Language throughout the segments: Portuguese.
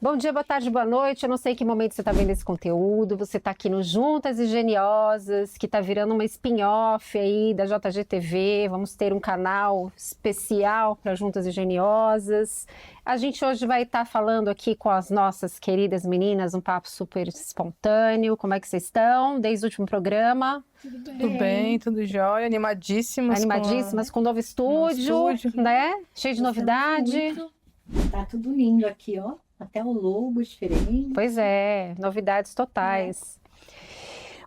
Bom dia, boa tarde, boa noite. Eu não sei em que momento você está vendo esse conteúdo. Você está aqui no Juntas e Geniosas, que está virando uma spin-off aí da JGTV. Vamos ter um canal especial para Juntas e Geniosas. A gente hoje vai estar falando aqui com as nossas queridas meninas, um papo super espontâneo. Como é que vocês estão? Desde o último programa? Tudo bem, tudo jóia, animadíssimas. Animadíssimas com o novo estúdio, né? Cheio de novidade. Tá tudo lindo aqui, ó. Até o logo diferente. Pois é, novidades totais.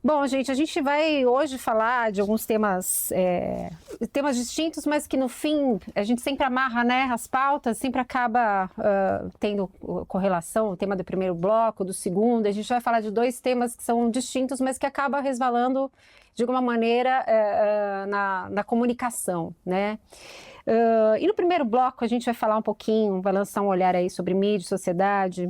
Bom, gente, a gente vai hoje falar de alguns temas, temas distintos, mas que no fim a gente sempre amarra, né? As pautas sempre acaba tendo correlação, o tema do primeiro bloco, do segundo. A gente vai falar de dois temas que são distintos, mas que acabam resvalando de alguma maneira na comunicação, né? E no primeiro bloco a gente vai falar um pouquinho, vai lançar um olhar aí sobre mídia e sociedade,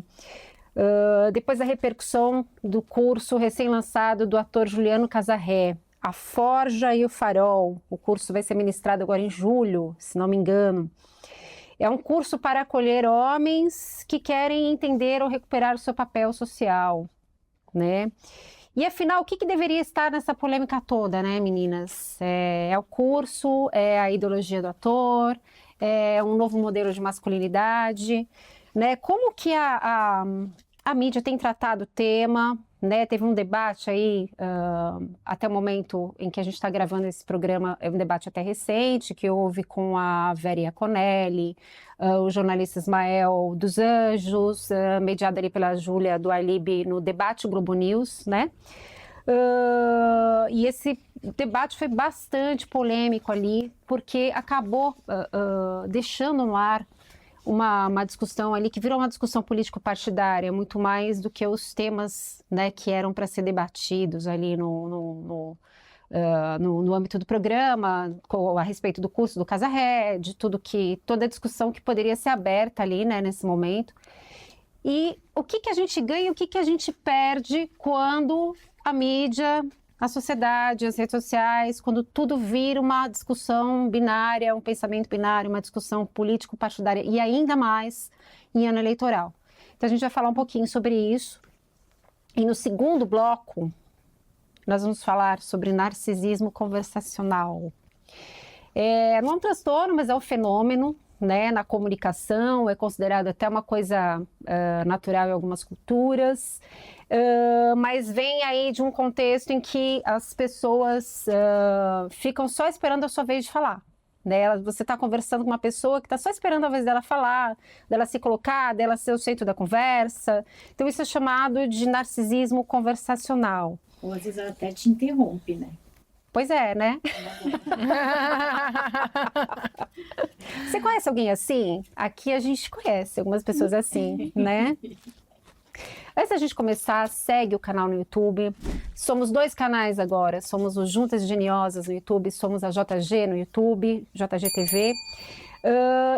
depois da repercussão do curso recém-lançado do ator Juliano Casarré, A Forja e o Farol. O curso vai ser ministrado agora em julho, se não me engano. É um curso para acolher homens que querem entender ou recuperar o seu papel social, né? E afinal, o que deveria estar nessa polêmica toda, né, meninas? É o curso, é a ideologia do ator, é um novo modelo de masculinidade, né? Como que a mídia tem tratado o tema, né? Teve um debate aí, até o momento em que a gente está gravando esse programa, é um debate até recente, que houve com a Vera Iaconelli, o jornalista Ismael dos Anjos, mediado ali pela Júlia do Alibi no debate Globo News, né? E esse debate foi bastante polêmico ali, porque acabou deixando no ar uma discussão ali que virou uma discussão político-partidária, muito mais do que os temas, né, que eram para ser debatidos ali no âmbito do programa, a respeito do curso do Casarré, de toda a discussão que poderia ser aberta ali, né, nesse momento. E o que a gente ganha e o que a gente perde quando a mídia, a sociedade, as redes sociais, quando tudo vira uma discussão binária, um pensamento binário, uma discussão político-partidária e ainda mais em ano eleitoral. Então a gente vai falar um pouquinho sobre isso. E no segundo bloco, nós vamos falar sobre narcisismo conversacional. Não é um transtorno, mas é um fenômeno, né, na comunicação, é considerado até uma coisa natural em algumas culturas, mas vem aí de um contexto em que as pessoas ficam só esperando a sua vez de falar. Né? Você está conversando com uma pessoa que está só esperando a vez dela falar, dela se colocar, dela ser o centro da conversa. Então isso é chamado de narcisismo conversacional. Ou às vezes ela até te interrompe, né? Pois é, né? Você conhece alguém assim? Aqui a gente conhece algumas pessoas assim, né? Antes da gente começar, segue o canal no YouTube. Somos 2 canais agora. Somos o Juntas e Geniosas no YouTube, somos a JG no YouTube, JGTV.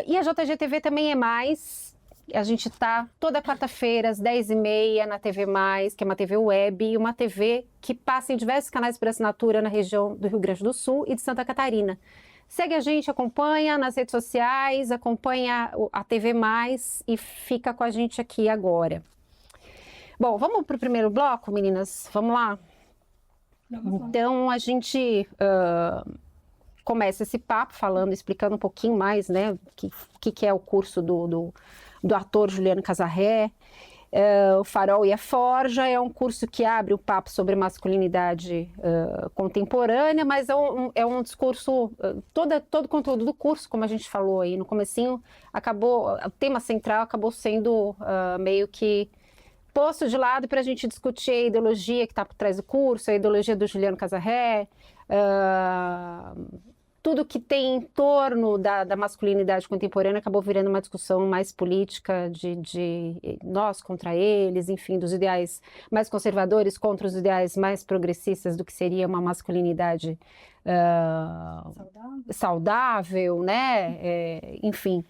E a JGTV também é mais. A gente está toda quarta-feira, às 10h30, na TV+, que é uma TV web, e uma TV que passa em diversos canais por assinatura na região do Rio Grande do Sul e de Santa Catarina. Segue a gente, acompanha nas redes sociais, acompanha a TV+, e fica com a gente aqui agora. Bom, vamos para o primeiro bloco, meninas? Vamos lá? Então, a gente começa esse papo falando, explicando um pouquinho mais, né, o que é o curso do ator Juliano Casarré. O Farol e a Forja é um curso que abre o papo sobre masculinidade contemporânea, mas é um discurso, todo o conteúdo do curso, como a gente falou aí no comecinho, o tema central acabou sendo meio que posto de lado para a gente discutir a ideologia que está por trás do curso, a ideologia do Juliano Casarré, tudo que tem em torno da masculinidade contemporânea acabou virando uma discussão mais política de nós contra eles, enfim, dos ideais mais conservadores contra os ideais mais progressistas do que seria uma masculinidade saudável, né? Enfim.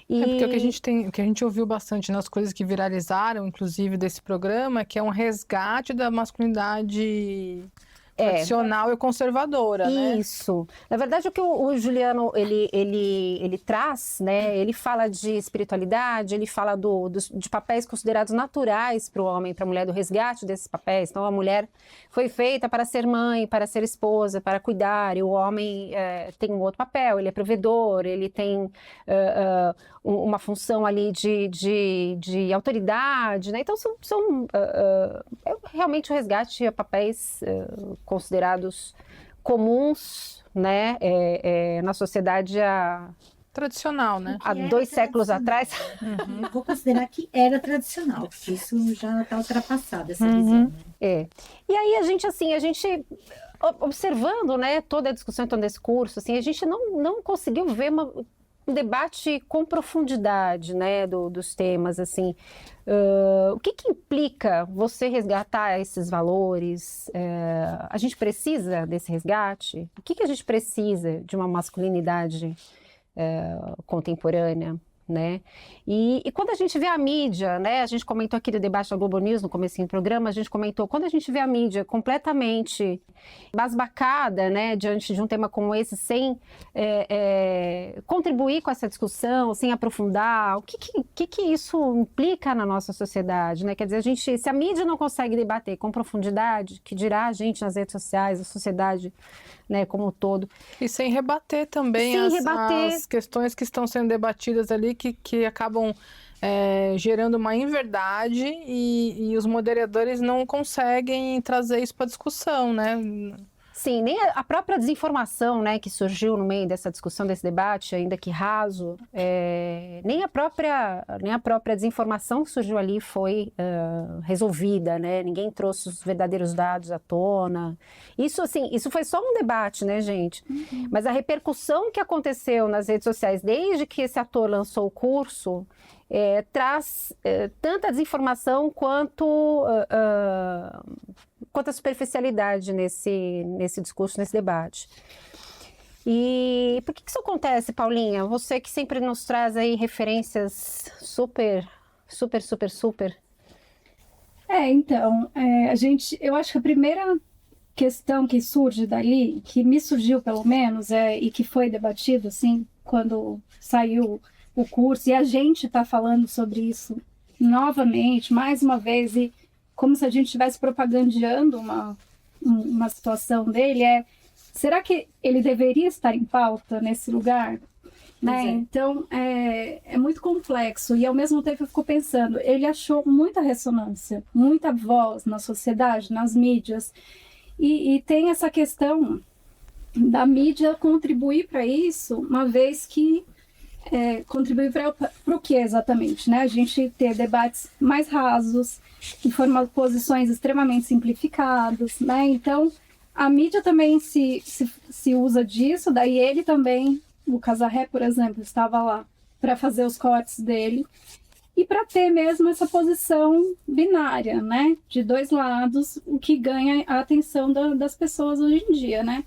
Porque o que a gente ouviu bastante nas coisas que viralizaram, inclusive desse programa, que é um resgate da masculinidade tradicional e conservadora, né? Isso. Na verdade, o que o Juliano ele traz, né? Ele fala de espiritualidade, ele fala de papéis considerados naturais para o homem e para a mulher, do resgate desses papéis. Então, a mulher foi feita para ser mãe, para ser esposa, para cuidar, e o homem tem um outro papel, ele é provedor, ele tem uma função ali de autoridade, né? Então, realmente o resgate a papéis considerados comuns, né, na sociedade Tradicional, né? há 2 séculos atrás. Eu vou considerar que era tradicional, porque isso já está ultrapassado, essa visão. Né? E aí a gente observando, né, toda a discussão em torno desse curso, assim, a gente não conseguiu ver um debate com profundidade, né, dos temas, assim. O que implica você resgatar esses valores? A gente precisa desse resgate? O que a gente precisa de uma masculinidade contemporânea? Né? E quando a gente vê a mídia, né, a gente comentou aqui do debate da Globo News no comecinho do programa, a gente comentou, quando a gente vê a mídia completamente basbacada, né, diante de um tema como esse, sem contribuir com essa discussão, sem aprofundar, o que isso implica na nossa sociedade, né? Quer dizer, se a mídia não consegue debater com profundidade, que dirá a gente nas redes sociais, a sociedade, né, como um todo. E sem rebater também as questões que estão sendo debatidas ali, que acabam gerando uma inverdade e os moderadores não conseguem trazer isso para discussão, né? Sim, nem a própria desinformação, né, que surgiu no meio dessa discussão, desse debate, ainda que raso, nem a própria desinformação que surgiu ali foi resolvida, né? Ninguém trouxe os verdadeiros dados à tona. Isso foi só um debate, né, gente? Uhum. Mas a repercussão que aconteceu nas redes sociais desde que esse ator lançou o curso traz tanta desinformação quanto a superficialidade nesse discurso, nesse debate. E por que isso acontece, Paulinha? Você que sempre nos traz aí referências super. Então, eu acho que a primeira questão que surge dali, que me surgiu pelo menos, e que foi debatido, assim, quando saiu o curso, e a gente está falando sobre isso novamente, mais uma vez, e como se a gente estivesse propagandeando uma situação dele, será que ele deveria estar em pauta nesse lugar? Né? Então, é muito complexo, e ao mesmo tempo eu fico pensando, ele achou muita ressonância, muita voz na sociedade, nas mídias, e tem essa questão da mídia contribuir para isso, uma vez que contribuir para o que exatamente, né? A gente ter debates mais rasos, posições extremamente simplificadas, né? Então, a mídia também se usa disso, daí ele também, o Casarré, por exemplo, estava lá para fazer os cortes dele e para ter mesmo essa posição binária, né? De 2 lados, o que ganha a atenção das pessoas hoje em dia, né?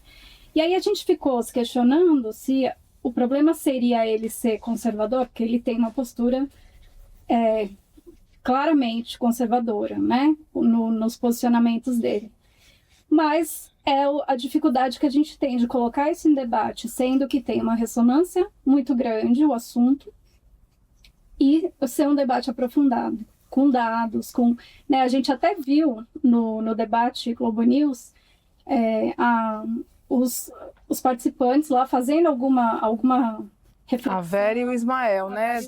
E aí a gente ficou se questionando se o problema seria ele ser conservador, porque ele tem uma postura claramente conservadora, né? Nos posicionamentos dele. Mas a dificuldade que a gente tem de colocar isso em debate, sendo que tem uma ressonância muito grande o assunto, e ser um debate aprofundado, com dados, né? A gente até viu no debate Globo News os participantes lá fazendo alguma reflexão. A Vera e o Ismael, né?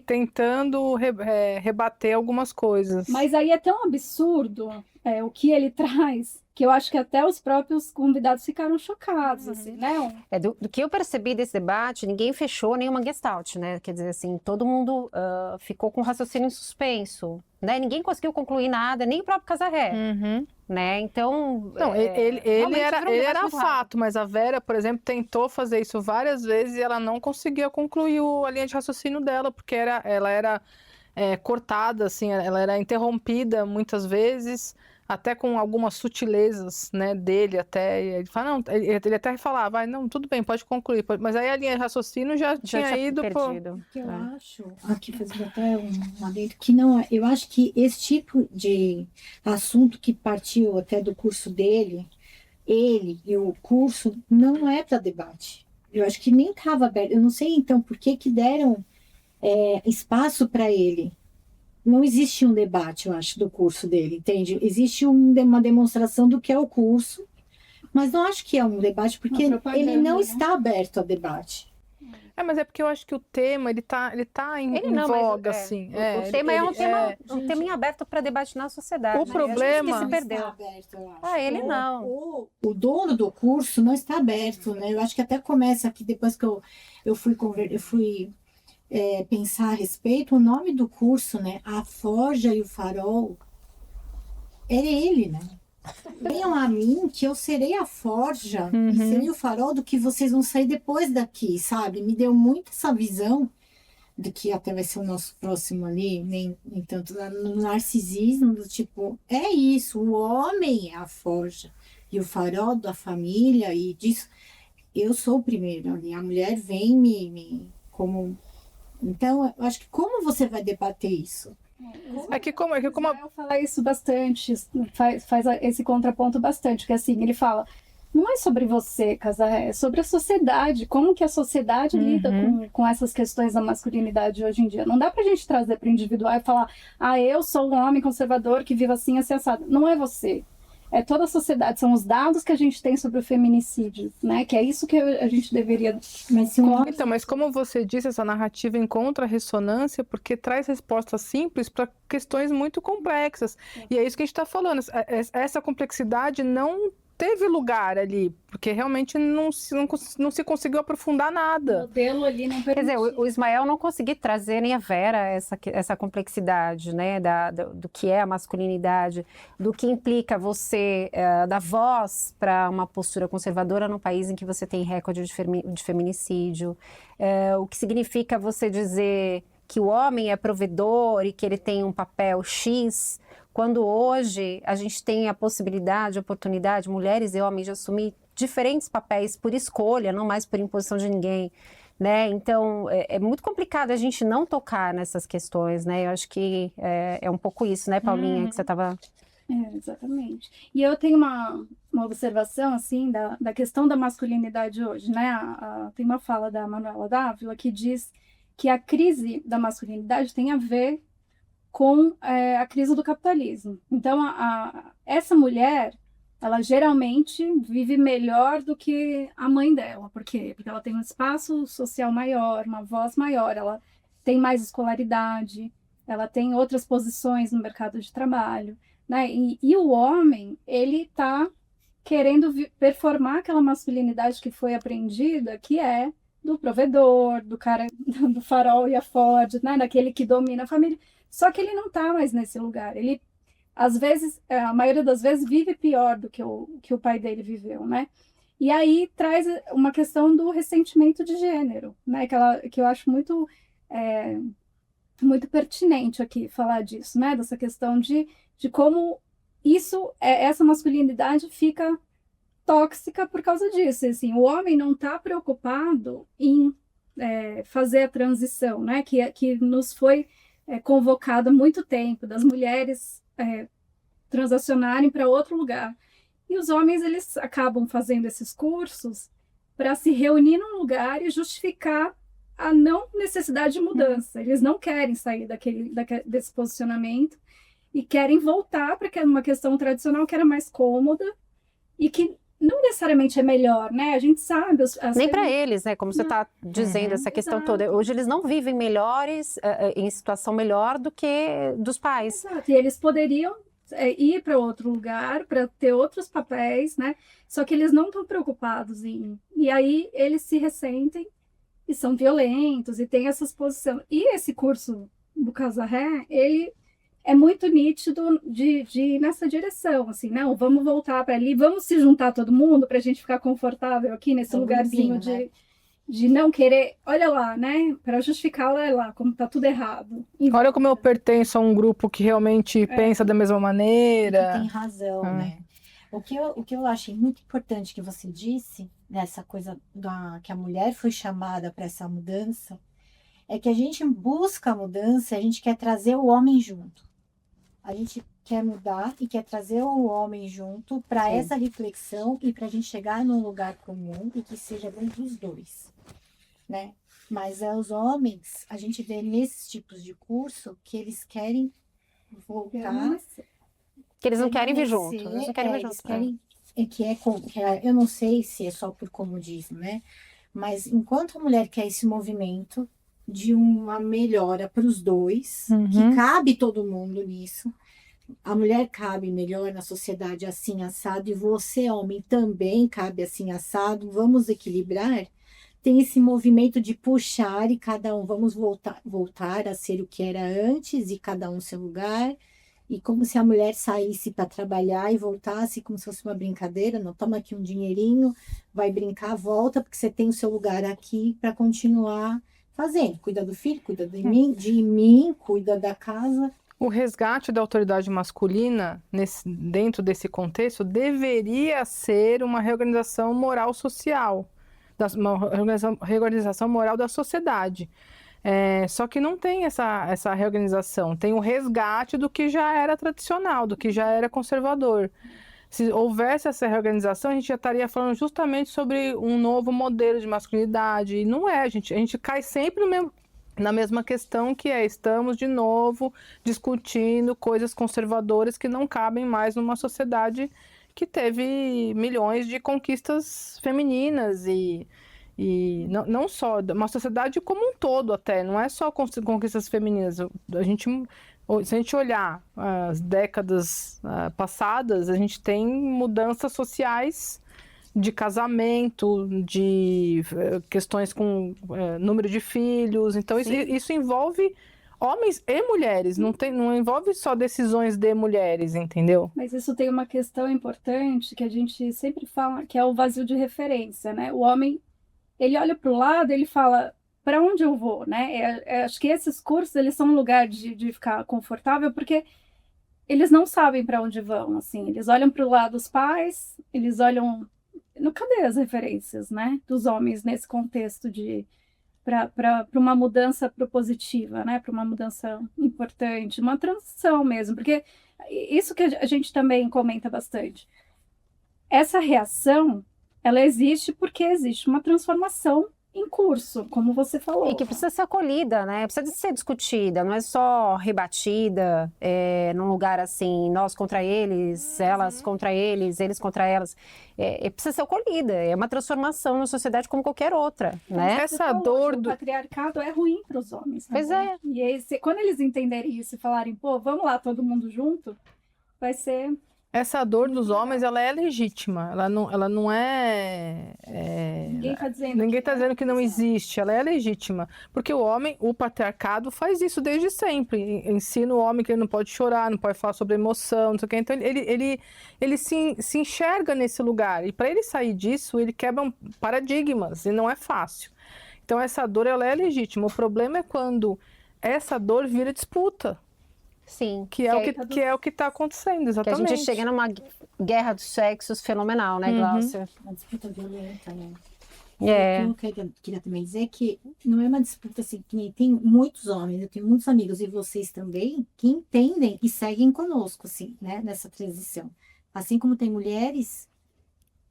Tentando rebater algumas coisas. Mas aí é tão absurdo o que ele traz, que eu acho que até os próprios convidados ficaram chocados, assim, né? Do que eu percebi desse debate, ninguém fechou nenhuma gestalt, né? Quer dizer, assim, todo mundo ficou com raciocínio em suspenso, né? Ninguém conseguiu concluir nada, nem o próprio Casarré. Uhum. Né? Então, não, ele era fato, mas a Vera, por exemplo, tentou fazer isso várias vezes e ela não conseguia concluir a linha de raciocínio dela, porque ela era cortada, assim, ela era interrompida muitas vezes, até com algumas sutilezas, né, dele até. Ele fala, não, ele até falava, não, tudo bem, pode concluir, mas aí a linha de raciocínio já tinha ido perdido. O que eu acho, aqui fazendo até um adendo, que não, eu acho que esse tipo de assunto que partiu até do curso dele, ele e o curso não é para debate. Eu acho que nem estava aberto. Eu não sei, então, por que deram espaço para ele. Não existe um debate, eu acho, do curso dele, entende? Existe uma demonstração do que é o curso, mas não acho que é um debate, porque ele não está aberto a debate. Mas é porque eu acho que o tema, ele tá em voga, assim. O tema é um tema em aberto para debate na sociedade. O problema... que se perdeu. Está aberto, eu acho. Ele não. O dono do curso não está aberto, né? Eu acho que até começa aqui, depois que eu fui pensar a respeito, o nome do curso, né? A Forja e o Farol, era ele, né? Venham a mim que eu serei a forja e serei o farol do que vocês vão sair depois daqui, sabe? Me deu muito essa visão de que até vai ser o nosso próximo ali, nem tanto no narcisismo, do tipo, é isso, o homem é a forja e o farol da família e disso. Eu sou o primeiro ali, a mulher vem como... Então, eu acho que como você vai debater isso? Eu falar isso bastante, faz esse contraponto bastante, que assim, ele fala, não é sobre você, Casarré, é sobre a sociedade, como que a sociedade lida com essas questões da masculinidade hoje em dia. Não dá pra gente trazer para o individual e falar, eu sou um homem conservador que vive assim, assim, assado. Não é você. É toda a sociedade, são os dados que a gente tem sobre o feminicídio, né? Que é isso que a gente deveria... Mas como você disse, essa narrativa encontra ressonância porque traz respostas simples para questões muito complexas. E é isso que a gente está falando. Essa complexidade não teve lugar ali, porque realmente não se conseguiu aprofundar nada. O modelo ali não permitiu. Quer dizer, o Ismael não conseguiu trazer, nem a Vera, essa complexidade, né, do que é a masculinidade, do que implica você dar voz para uma postura conservadora num país em que você tem recorde de feminicídio, o que significa você dizer que o homem é provedor e que ele tem um papel X, quando hoje a gente tem a possibilidade, a oportunidade, mulheres e homens, de assumir diferentes papéis por escolha, não mais por imposição de ninguém, né? Então, é muito complicado a gente não tocar nessas questões, né? Eu acho que é um pouco isso, né, Paulinha, que você estava... Exatamente. E eu tenho uma observação, assim, da questão da masculinidade hoje, né? Tem uma fala da Manuela Dávila que diz que a crise da masculinidade tem a ver com a crise do capitalismo. Então, essa mulher, ela geralmente vive melhor do que a mãe dela. Por quê? Porque ela tem um espaço social maior, uma voz maior, ela tem mais escolaridade, ela tem outras posições no mercado de trabalho, né? E o homem, ele está querendo performar aquela masculinidade que foi aprendida, que é do provedor, do cara do farol e a Ford, né? Daquele que domina a família. Só que ele não está mais nesse lugar. Ele, às vezes, a maioria das vezes, vive pior do que o pai dele viveu, né? E aí traz uma questão do ressentimento de gênero, né? Que eu acho muito, muito pertinente aqui falar disso, né? Dessa questão de como essa masculinidade fica tóxica por causa disso. Assim, o homem não está preocupado em fazer a transição, né? Que nos foi convocada há muito tempo, das mulheres transacionarem para outro lugar. E os homens, eles acabam fazendo esses cursos para se reunir num lugar e justificar a não necessidade de mudança. Eles não querem sair desse posicionamento e querem voltar para uma questão tradicional que era mais cômoda e que não necessariamente é melhor, né? A gente sabe... Nem para eles, né? Como você está dizendo, essa questão toda. Hoje eles não vivem melhores, em situação melhor do que dos pais. Exato. E eles poderiam ir para outro lugar, para ter outros papéis, né? Só que eles não estão preocupados em... E aí eles se ressentem e são violentos e tem essas posições. E esse curso do Casarré, ele... é muito nítido de ir nessa direção, assim, não, vamos voltar para ali, vamos se juntar todo mundo para a gente ficar confortável aqui nesse lugarzinho de não querer, olha lá, né, para justificar, olha lá, como tá tudo errado. Olha como eu pertenço a um grupo que realmente pensa da mesma maneira. Que tem razão, né? O que eu achei muito importante que você disse, dessa coisa que a mulher foi chamada para essa mudança, é que a gente busca a mudança, a gente quer trazer o homem junto. A gente quer mudar e quer trazer o homem junto para essa reflexão e para a gente chegar num lugar comum e que seja bom dos dois, né? Mas os homens, a gente vê nesses tipos de curso que eles querem voltar. Que eles não querem vir junto. Eles não querem vir junto. Eu não sei se é só por comodismo, né? Mas enquanto a mulher quer esse movimento de uma melhora para os dois, que cabe todo mundo nisso, a mulher cabe melhor na sociedade assim assado e você, homem, também cabe assim assado, vamos equilibrar. Tem esse movimento de puxar e cada um vamos voltar a ser o que era antes e cada um seu lugar. E como se a mulher saísse para trabalhar e voltasse como se fosse uma brincadeira, não, toma aqui um dinheirinho, vai brincar, volta, porque você tem o seu lugar aqui para continuar fazendo. Cuida do filho, cuida de mim, cuida da casa. O resgate da autoridade masculina, dentro desse contexto, deveria ser uma reorganização moral social, uma reorganização moral da sociedade. Só que não tem essa reorganização, tem o resgate do que já era tradicional, do que já era conservador. Se houvesse essa reorganização, a gente já estaria falando justamente sobre um novo modelo de masculinidade, e não é, a gente cai sempre na mesma questão que estamos de novo discutindo coisas conservadoras que não cabem mais numa sociedade que teve milhões de conquistas femininas e não só, uma sociedade como um todo até, não é só conquistas femininas. Se a gente olhar as décadas passadas, a gente tem mudanças sociais de casamento, de questões com número de filhos, então isso envolve homens e mulheres, não envolve só decisões de mulheres, entendeu? Mas isso tem uma questão importante que a gente sempre fala, que é o vazio de referência, né? O homem, ele olha para o lado, ele fala, para onde eu vou, né? Acho que esses cursos, eles são um lugar de ficar confortável, porque eles não sabem para onde vão, assim. Eles olham para o lado dos pais, eles olham... Cadê as referências, né? Dos homens nesse contexto para uma mudança propositiva, né? Para uma mudança importante, uma transição mesmo, porque isso que a gente também comenta bastante. Essa reação, ela existe porque existe uma transformação em curso, como você falou. E que precisa ser acolhida, né? Precisa ser discutida, não é só rebatida num lugar assim, nós contra eles, elas contra eles contra elas. Precisa ser acolhida, é uma transformação na sociedade como qualquer outra, né? Essa dor do patriarcado é ruim para os homens. Pois é. E aí, quando eles entenderem isso e falarem, pô, vamos lá, todo mundo junto, vai ser... Essa dor dos homens, ela é legítima, ela não é... Ninguém está dizendo que não existe, ela é legítima. Porque o homem, o patriarcado faz isso desde sempre. Ensina o homem que ele não pode chorar, não pode falar sobre emoção, não sei o quê. Então ele se enxerga nesse lugar. E para ele sair disso, ele quebra paradigmas, e não é fácil. Então essa dor, ela é legítima. O problema é quando essa dor vira disputa. Sim. Que é o que está acontecendo, exatamente. Que a gente chega numa guerra dos sexos fenomenal, né, Glaucia? Uma disputa violenta, né? O que eu queria também dizer é que não é uma disputa assim, que nem tem muitos homens, eu tenho muitos amigos, e vocês também, que entendem e seguem conosco, assim, né, nessa transição. Assim como tem mulheres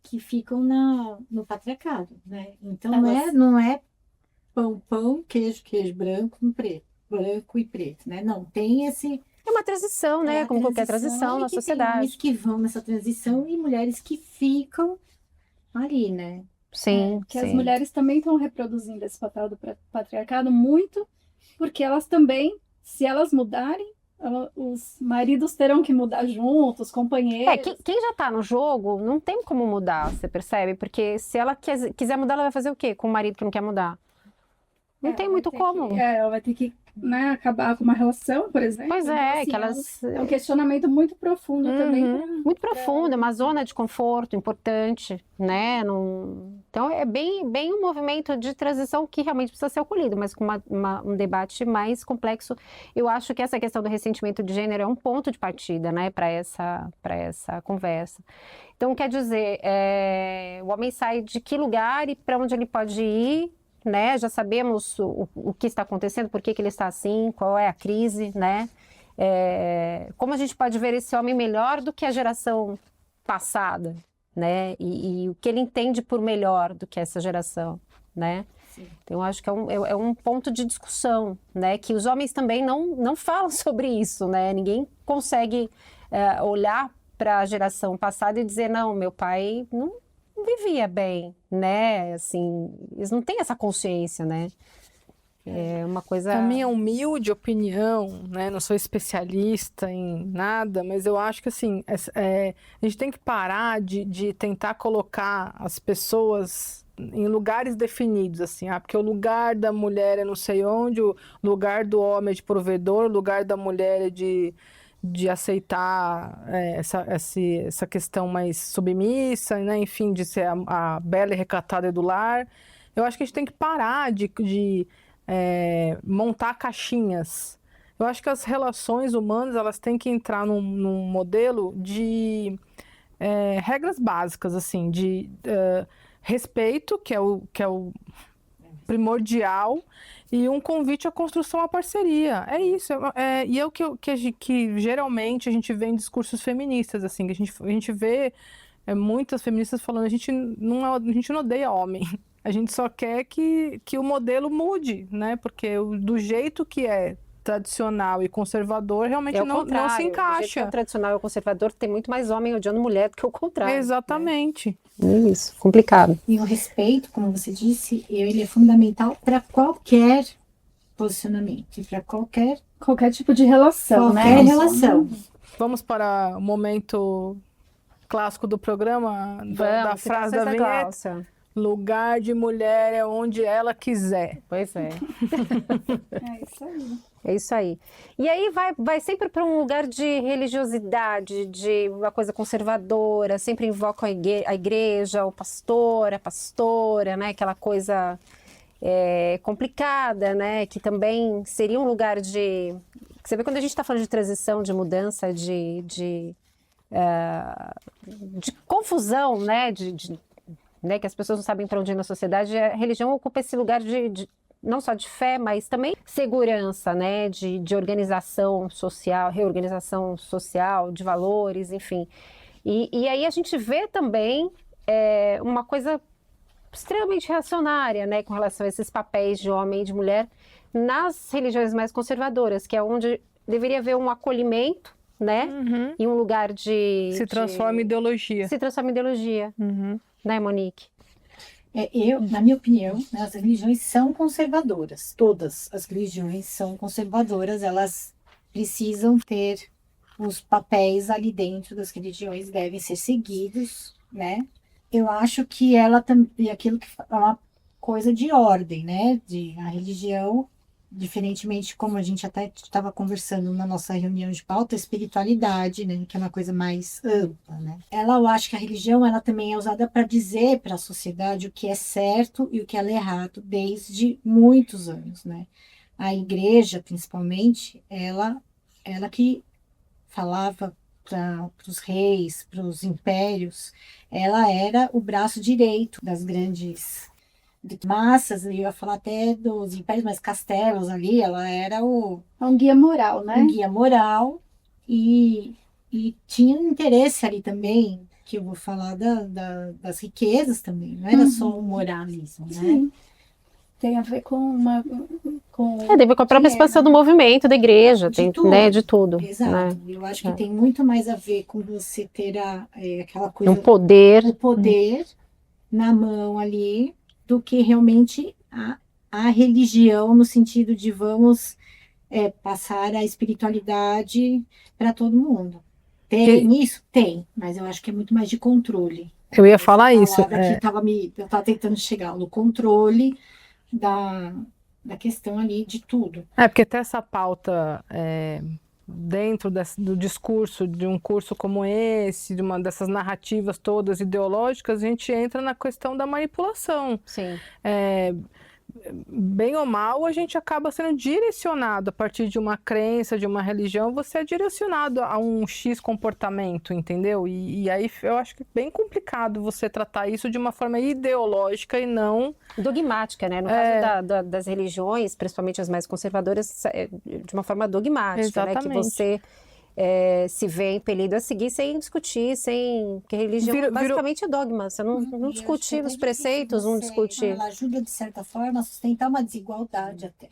que ficam no patriarcado, né? Então não é pão, queijo, branco e preto, né? Não, tem esse... É uma transição, né? Como qualquer transição na sociedade. Tem homens que vão nessa transição e mulheres que ficam ali, né? Sim, que as mulheres também estão reproduzindo esse papel do patriarcado muito, porque elas também, se elas mudarem, os maridos terão que mudar juntos, os companheiros. Quem já tá no jogo não tem como mudar, você percebe? Porque se ela quiser mudar, ela vai fazer o quê com o marido que não quer mudar? Não tem muito como. Ela vai ter que, né, acabar com uma relação, por exemplo. Pois é, assim, que elas... É um questionamento muito profundo também. Muito profundo, é uma zona de conforto importante, né? Então é bem um movimento de transição que realmente precisa ser acolhido, mas com um debate mais complexo. Eu acho que essa questão do ressentimento de gênero é um ponto de partida, né, para essa conversa. Então, quer dizer, o homem sai de que lugar e para onde ele pode ir, né? Já sabemos o que está acontecendo, por que ele está assim, qual é a crise, né? como a gente pode ver esse homem melhor do que a geração passada, né? E o que ele entende por melhor do que essa geração, né? Sim. Então, eu acho que é um ponto de discussão, né? Que os homens também não falam sobre isso, né? Ninguém consegue olhar para a geração passada e dizer, não, meu pai não vivia bem, né? Assim, eles não têm essa consciência, né? É uma coisa... A minha humilde opinião, né? Não sou especialista em nada, mas eu acho que assim, a gente tem que parar de tentar colocar as pessoas em lugares definidos, assim, porque o lugar da mulher é não sei onde, o lugar do homem é de provedor, o lugar da mulher é de aceitar essa questão mais submissa, né? Enfim, de ser a bela e recatada do lar. Eu acho que a gente tem que parar de montar caixinhas. Eu acho que as relações humanas elas têm que entrar num modelo de regras básicas, assim, de respeito, que é o primordial, e um convite à construção à parceria. É isso. E é o que geralmente a gente vê em discursos feministas, assim, que a gente vê muitas feministas falando, a gente não odeia homem. A gente só quer que o modelo mude, né? Porque do jeito que é tradicional e conservador, realmente não se encaixa. Do jeito que é tradicional e conservador, tem muito mais homem odiando mulher do que o contrário. Exatamente. Né? É isso, complicado. E o respeito, como você disse, ele é fundamental para qualquer posicionamento, para Qualquer tipo de relação, né? qualquer relação. Vamos para o momento clássico do programa, da frase da vinheta. Cláudia. Lugar de mulher é onde ela quiser. Pois é. É isso aí. É isso aí. E aí vai sempre para um lugar de religiosidade, de uma coisa conservadora, sempre invoca a igreja, o pastor, a pastora, né? Aquela coisa complicada, né? Que também seria um lugar de... Você vê quando a gente está falando de transição, de mudança, de confusão, né? Né, que as pessoas não sabem para onde ir na sociedade, a religião ocupa esse lugar não só de fé, mas também segurança, né, de organização social, reorganização social, de valores, enfim. E aí a gente vê também uma coisa extremamente reacionária, né, com relação a esses papéis de homem e de mulher nas religiões mais conservadoras, que é onde deveria haver um acolhimento, né, e um lugar Se transforma em ideologia. Se transforma em ideologia. Né, Monique? Na minha opinião, né, as religiões são conservadoras. Todas as religiões são conservadoras. Elas precisam ter os papéis ali dentro das religiões, devem ser seguidos, né? Eu acho que ela também, aquilo que é uma coisa de ordem, né? A religião, diferentemente como a gente até estava conversando na nossa reunião de pauta, a espiritualidade, né, que é uma coisa mais ampla, né? Eu acho que a religião, ela também é usada para dizer para a sociedade o que é certo e o que é errado desde muitos anos, né? A igreja, principalmente, ela que falava para os reis, para os impérios, ela era o braço direito das grandes massas, eu ia falar até dos impérios, mas castelos ali, ela era um guia moral, né? Um guia moral e tinha um interesse ali também, que eu vou falar das riquezas também, não era só o moralismo, né? Sim. Tem a ver com tem a ver com a própria expansão do movimento da igreja, tem, tudo. Né, de tudo. Exato. Né? Eu acho que tem muito mais a ver com você ter aquela coisa... O poder na mão ali, do que realmente a religião, no sentido de vamos passar a espiritualidade para todo mundo. Tem isso? Tem, mas eu acho que é muito mais de controle. Eu ia falar isso. Eu estava tentando chegar no controle da questão ali de tudo. Porque até essa pauta dentro do discurso de um curso como esse, de uma dessas narrativas todas ideológicas, a gente entra na questão da manipulação. Sim. bem ou mal, a gente acaba sendo direcionado a partir de uma crença, de uma religião, você é direcionado a um X comportamento, entendeu? E aí eu acho que é bem complicado você tratar isso de uma forma ideológica e não... Dogmática, né? No caso das religiões, principalmente as mais conservadoras, de uma forma dogmática, né? Que você se vê impelido a seguir sem discutir, porque religião basicamente é dogma. Você não discute os preceitos, não discute... Ela ajuda, de certa forma, a sustentar uma desigualdade até.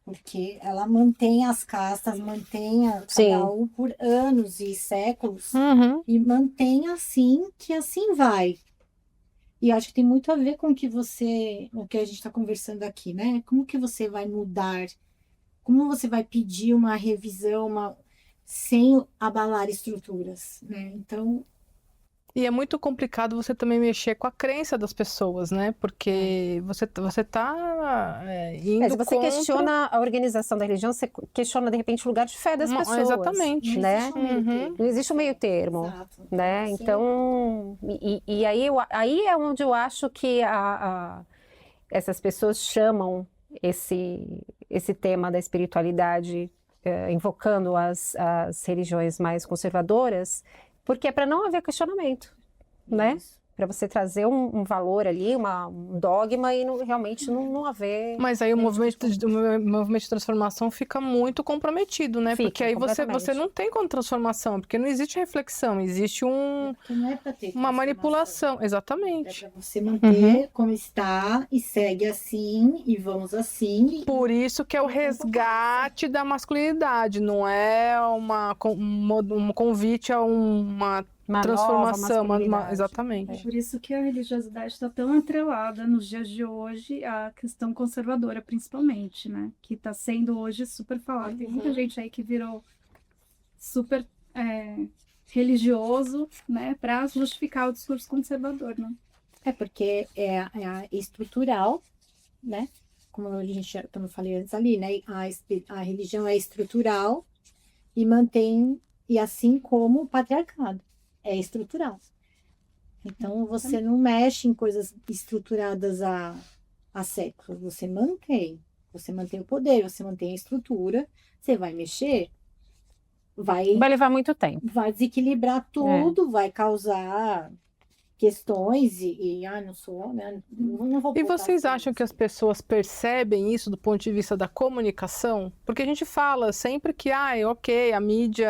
Porque ela mantém as castas, mantém cada um por anos e séculos, e mantém assim, que assim vai. E acho que tem muito a ver com o que a gente está conversando aqui, né? Como que você vai mudar? Como você vai pedir uma revisão, sem abalar estruturas, né? Então... E é muito complicado você também mexer com a crença das pessoas, né? Porque você tá indo se você contra... questiona a organização da religião, você questiona, de repente, o lugar de fé das pessoas. Exatamente. Né? Não existe um meio termo. Exato. Né? Então, e aí é onde eu acho que essas pessoas chamam esse tema da espiritualidade, invocando as religiões mais conservadoras, porque é para não haver questionamento, né? Para você trazer um valor ali, um dogma e realmente não haver... Mas aí o movimento de transformação fica muito comprometido, né? Porque aí você não tem transformação, porque não existe reflexão, existe não é pra ter uma manipulação. Exatamente. É para você manter como está e segue assim e vamos assim. Por isso que é o resgate da masculinidade, não é um convite a uma transformação, exatamente. É por isso que a religiosidade está tão atrelada nos dias de hoje à questão conservadora, principalmente, né? Que está sendo hoje super falada. Tem muita gente aí que virou super religioso, né? Para justificar o discurso conservador, né? É porque é estrutural, né? Como eu falei antes ali, né? A religião é estrutural e mantém, e assim como o patriarcado. É estrutural. Então, você não mexe em coisas estruturadas há séculos. Você mantém o poder, você mantém a estrutura. Você vai mexer, vai levar muito tempo. Vai desequilibrar tudo, vai causar questões não sou, né? Não vou. E vocês acham que as pessoas percebem isso do ponto de vista da comunicação? Porque a gente fala sempre que, ok, a mídia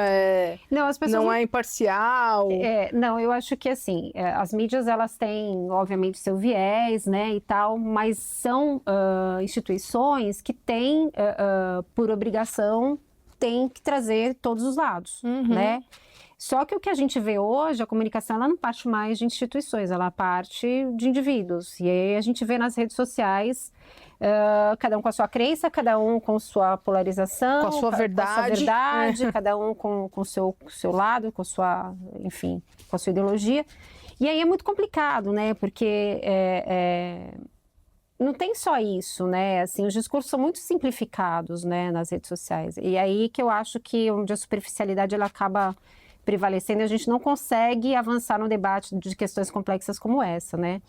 não é imparcial. Não, eu acho que assim, as mídias elas têm, obviamente, seu viés, né, e tal, mas são instituições que têm, por obrigação, têm que trazer todos os lados, né? Só que o que a gente vê hoje, a comunicação, ela não parte mais de instituições, ela parte de indivíduos. E aí a gente vê nas redes sociais, cada um com a sua crença, cada um com sua polarização, com a sua verdade, cada um com o seu lado, com a sua, enfim, com a sua ideologia. E aí é muito complicado, né? Porque não tem só isso, né? Assim, os discursos são muito simplificados, né, nas redes sociais. E aí que eu acho que onde a superficialidade ela acaba prevalecendo, a gente não consegue avançar no debate de questões complexas como essa, né?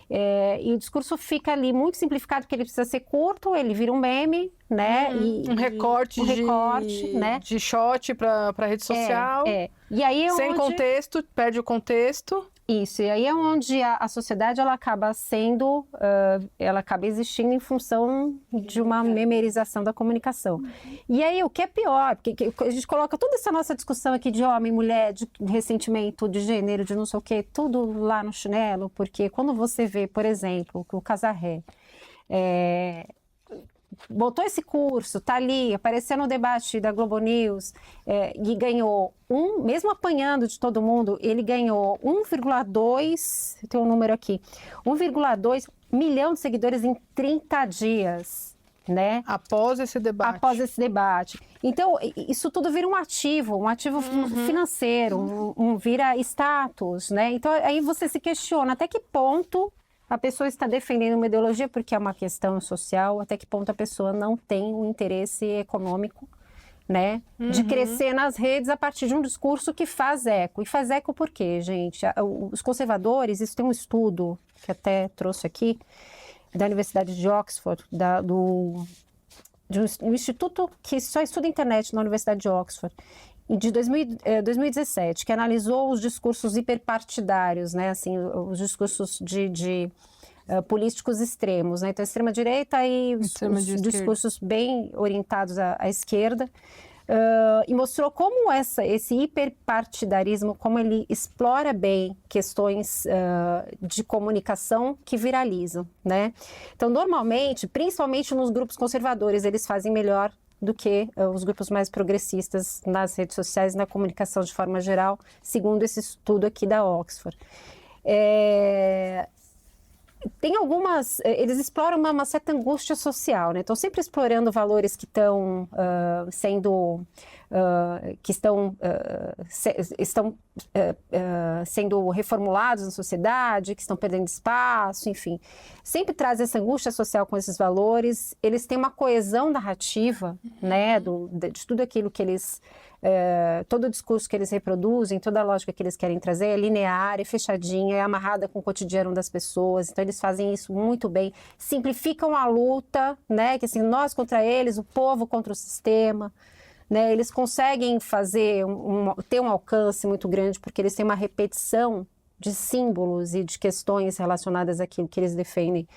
E o discurso fica ali muito simplificado, porque ele precisa ser curto, ele vira um meme, né? Um recorte, né? De shot para rede social. E aí sem contexto, perde o contexto. Isso, e aí é onde a sociedade ela acaba sendo, ela acaba existindo em função de uma memerização da comunicação. E aí o que é pior, porque a gente coloca toda essa nossa discussão aqui de homem, mulher, de ressentimento, de gênero, de não sei o quê, tudo lá no chinelo, porque quando você vê, por exemplo, que o Casarré botou esse curso, tá ali, apareceu no debate da Globo News, e ganhou mesmo apanhando de todo mundo, ele ganhou 1,2, tem um número aqui, 1,2 milhão de seguidores em 30 dias, né? Após esse debate. Então, isso tudo vira um ativo financeiro, vira status, né? Então, aí você se questiona até que ponto a pessoa está defendendo uma ideologia porque é uma questão social, até que ponto a pessoa não tem um interesse econômico, né? De crescer nas redes a partir de um discurso que faz eco. E faz eco por quê, gente? Os conservadores, isso tem um estudo que até trouxe aqui, da Universidade de Oxford, de um instituto que só estuda internet na Universidade de Oxford, de 2017, que analisou os discursos hiperpartidários, né, assim, os discursos de políticos extremos, né, então extrema-direita e os discursos bem orientados à esquerda, e mostrou como esse hiperpartidarismo, como ele explora bem questões de comunicação que viralizam, né? Então, normalmente, principalmente nos grupos conservadores, eles fazem melhor do que os grupos mais progressistas nas redes sociais, na comunicação de forma geral, segundo esse estudo aqui da Oxford. Tem eles exploram uma certa angústia social, né? Estão sempre explorando valores que estão sendo reformulados na sociedade, que estão perdendo espaço, enfim. Sempre traz essa angústia social com esses valores. Eles têm uma coesão narrativa, né? De tudo aquilo que eles... todo o discurso que eles reproduzem, toda a lógica que eles querem trazer é linear, é fechadinha, é amarrada com o cotidiano das pessoas. Então, eles fazem isso muito bem. Simplificam a luta, né? Que assim, nós contra eles, o povo contra o sistema. Né? Eles conseguem ter um alcance muito grande porque eles têm uma repetição de símbolos e de questões relacionadas àquilo que eles defendem.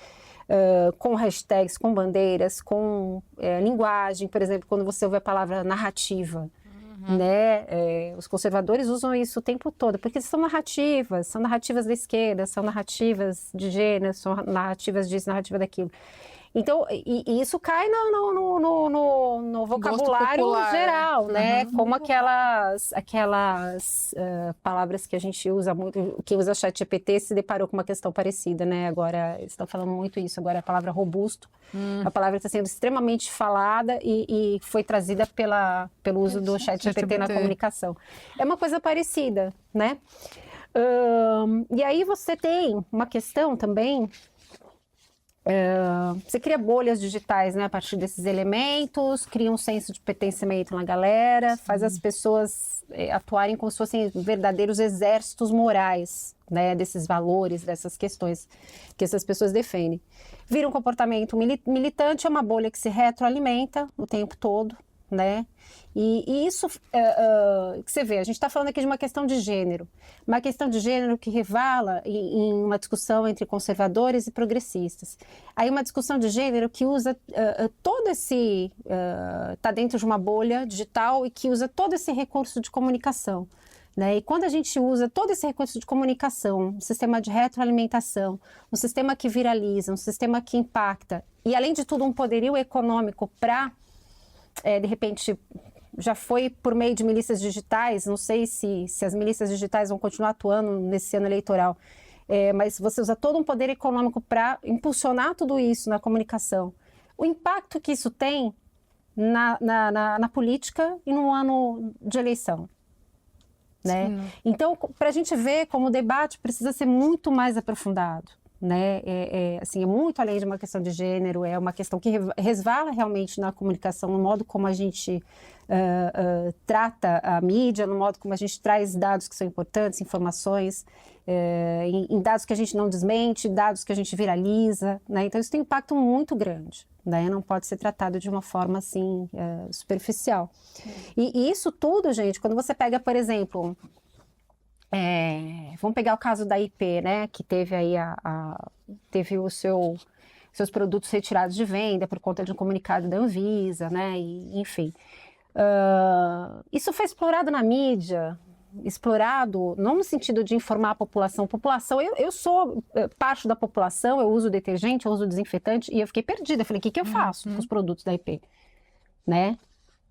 Com hashtags, com bandeiras, com linguagem. Por exemplo, quando você ouve a palavra narrativa, né? Os conservadores usam isso o tempo todo, porque são narrativas da esquerda, são narrativas de gênero, são narrativas disso, narrativa daquilo. Então, e isso cai no vocabulário popular, geral, né? Como aquelas palavras que a gente usa muito, quem usa ChatGPT se deparou com uma questão parecida, né? Agora, eles estão falando muito isso, agora a palavra robusto, a palavra está sendo extremamente falada e foi trazida pelo uso do ChatGPT na comunicação. É uma coisa parecida, né? E aí você tem uma questão também... você cria bolhas digitais, né, a partir desses elementos, cria um senso de pertencimento na galera, faz as pessoas atuarem como se fossem verdadeiros exércitos morais, né, desses valores, dessas questões que essas pessoas defendem. Vira um comportamento militante, é uma bolha que se retroalimenta o tempo todo, né? E isso que você vê, a gente está falando aqui de uma questão de gênero que revala em uma discussão entre conservadores e progressistas. Aí uma discussão de gênero que usa todo esse... está dentro de uma bolha digital e que usa todo esse recurso de comunicação. Né? E quando a gente usa todo esse recurso de comunicação, um sistema de retroalimentação, um sistema que viraliza, um sistema que impacta, e além de tudo um poderio econômico para... de repente, já foi por meio de milícias digitais, não sei se as milícias digitais vão continuar atuando nesse ano eleitoral, mas você usa todo um poder econômico para impulsionar tudo isso na comunicação. O impacto que isso tem na política e no ano de eleição. Né? Então, para a gente ver como o debate precisa ser muito mais aprofundado. Né? Assim, é muito além de uma questão de gênero, é uma questão que resvala realmente na comunicação, no modo como a gente trata a mídia, no modo como a gente traz dados que são importantes, informações, em dados que a gente não desmente, dados que a gente viraliza, né? Então isso tem um impacto muito grande, né? Não pode ser tratado de uma forma assim superficial. E isso tudo, gente, quando você pega, por exemplo... vamos pegar o caso da IP, né, que teve aí teve seus produtos retirados de venda por conta de um comunicado da Anvisa, né, e, enfim. Isso foi explorado na mídia, explorado não no sentido de informar a população. Eu sou parte da população, eu uso detergente, eu uso desinfetante, e eu fiquei perdida, eu falei, o que eu faço com os produtos da IP, né?